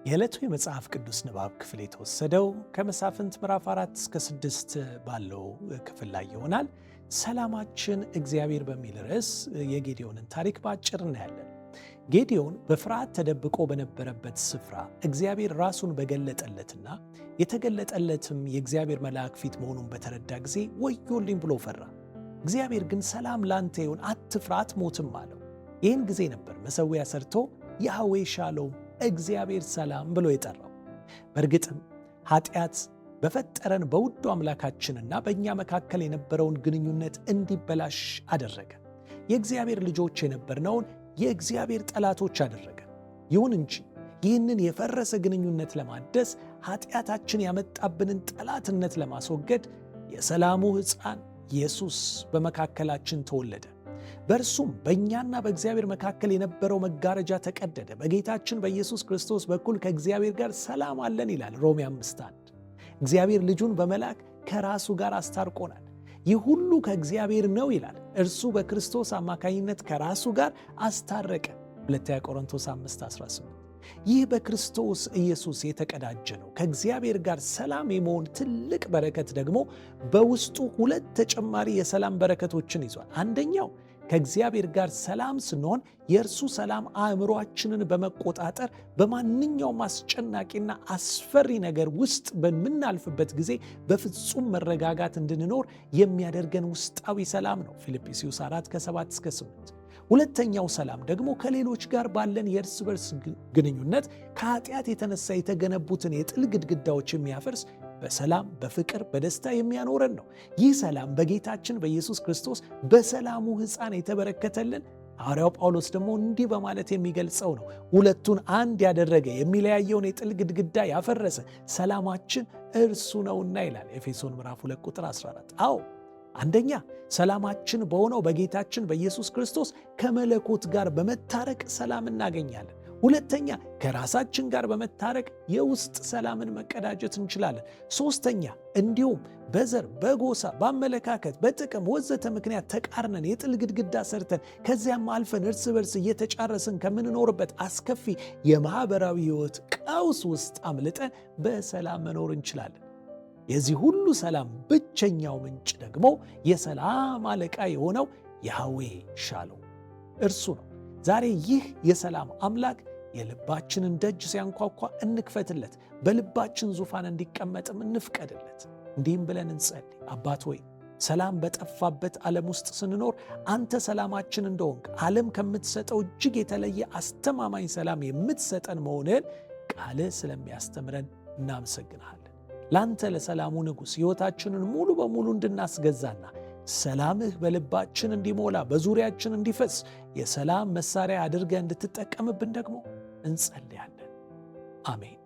የዕለቱ የመጽሐፍ ቅዱስ ንባብ ክፍል የተወሰደው ከመሳፍንት ምዕራፍ 4 እስከ 6 ባለው ክፍል ላይ ይሆናል። ሰላማችን እግዚአብሔር በሚል ርዕስ የጌዲዮንን ታሪክ በአጭር እናያለን። ጌዲዮን በፍርሃት ተደብቆ በነበረበት ስፍራ እግዚአብሔር ራሱን በገለጠለትና የተገለጠለትም የእግዚአብሔር መልአክ ፊት መሆኑን በተረዳ ጊዜ ወዮልኝ ብሎ ፈራ። እግዚአብሔር ግን ሰላም ላንተ ይሁን፣ አትፍራ፣ አትሞትም አለው። ይህን ጊዜ ነበር መሠዊያ ሰርቶ ያህዌ ሻሎም እግዚአብሔር ሰላም ብሎ የጠራው። በእርግጥም ኃጢአት በፈጠረን በውዱ አምላካችንና በእኛ መካከል የነበረውን ግንኙነት እንዲበላሽ አደረገ። የእግዚአብሔር ልጆች የነበርነውን የእግዚአብሔር ጠላቶች አደረገ። ይሁን እንጂ ይህንን የፈረሰ ግንኙነት ለማደስ ኃጢአታችን ያመጣብንን ጠላትነት ለማስወገድ የሰላሙ ሕፃን ኢየሱስ በመካከላችን ተወለደ። በእርሱም በእኛና በእግዚአብሔር መካከል የነበረው መጋረጃ ተቀደደ። በጌታችን በኢየሱስ ክርስቶስ በኩል ከእግዚአብሔር ጋር ሰላም አለን ይላል ሮሜ 5:1። እግዚአብሔር ልጁን በመላክ ከራሱ ጋር አስታርቆናል። ይህ ሁሉ ከእግዚአብሔር ነው ይላል። እርሱ በክርስቶስ አማካኝነት ከራሱ ጋር አስታረቀ 2 ቆሮንቶስ 5:18። ይህ በክርስቶስ ኢየሱስ የተቀዳጀ ነው ከእግዚአብሔር ጋር ሰላም የመሆን ትልቅ በረከት ደግሞ በውስጡ ሁለት ተጨማሪ የሰላም በረከቶችን ይዟል። አንደኛው ከእግዚአብሔር ጋር ሰላም ስንሆን የእርሱ ሰላም አእምሮአችንን በመቆጣጠር በማንኛውም አስጨናቂና አስፈሪ ነገር ውስጥ በምናልፍበት ጊዜ በፍጹም መረጋጋት እንድንኖር የሚያደርገን ውስጣዊ ሰላም ነው። ፊልጵስዩስ 4:7-8። ሁለተኛው ሰላም ደግሞ ከሌሎች ጋር ባለን የእርስ በርስ ግንኙነት ከኃጢአት የተነሳ የተገነቡትን የጥል ግድግዳዎች የሚያፈርስ በሰላም በፍቅር በደስታ የሚያኖረን ነው። ይህ ሰላም በጌታችን በኢየሱስ ክርስቶስ በሰላሙ ሕፃን የተበረከተልን። ሐዋርያው ጳውሎስ ደግሞ እንዲህ በማለት የሚገልጸው ነው። ሁለቱን አንድ ያደረገ የሚለያየውን የጥል ግድግዳ ያፈረሰ ሰላማችን እርሱ ነውና ይላል ኤፌሶን ምዕራፍ 2:14። አዎ አንደኛ ሰላማችን በሆነው በጌታችን በኢየሱስ ክርስቶስ ከመለኮት ጋር በመታረቅ ሰላም እናገኛለን። ሁለተኛ ከራሳችን ጋር በመታረቅ የውስጥ ሰላምን መቀዳጀት እንችላለን። ሶስተኛ እንዲሁም በዘር በጎሳ በአመለካከት በጥቅም ወዘተ ምክንያት ተቃርነን የጥል ግድግዳ ሰርተን ከዚያም አልፈን እርስ በርስ እየተጫረስን ከምንኖርበት አስከፊ የማኅበራዊ ሕይወት ቀውስ ውስጥ አምልጠን በሰላም መኖር እንችላለን። የዚህ ሁሉ ሰላም ብቸኛው ምንጭ ደግሞ የሰላም አለቃ የሆነው ያህዌ ሻሎም እርሱ ነው። ዛሬ ይህ የሰላም አምላክ የልባችንን ደጅ ሲያንኳኳ እንክፈትለት፣ በልባችን ዙፋን እንዲቀመጥም እንፍቀድለት። እንዲህም ብለን እንጸልይ። አባት ሆይ ሰላም በጠፋበት ዓለም ውስጥ ስንኖር አንተ ሰላማችን እንደሆንክ ዓለም ከምትሰጠው እጅግ የተለየ አስተማማኝ ሰላም የምትሰጠን መሆንህን ቃልህ ስለሚያስተምረን እናመሰግንሃለን። ላንተ ለሰላሙ ንጉሥ ሕይወታችንን ሙሉ በሙሉ እንድናስገዛና ሰላምህ በልባችን እንዲሞላ በዙሪያችን እንዲፈስ የሰላም መሳሪያ አድርገህ እንድትጠቀምብን ደግሞ እንጸልያለን። አሜን።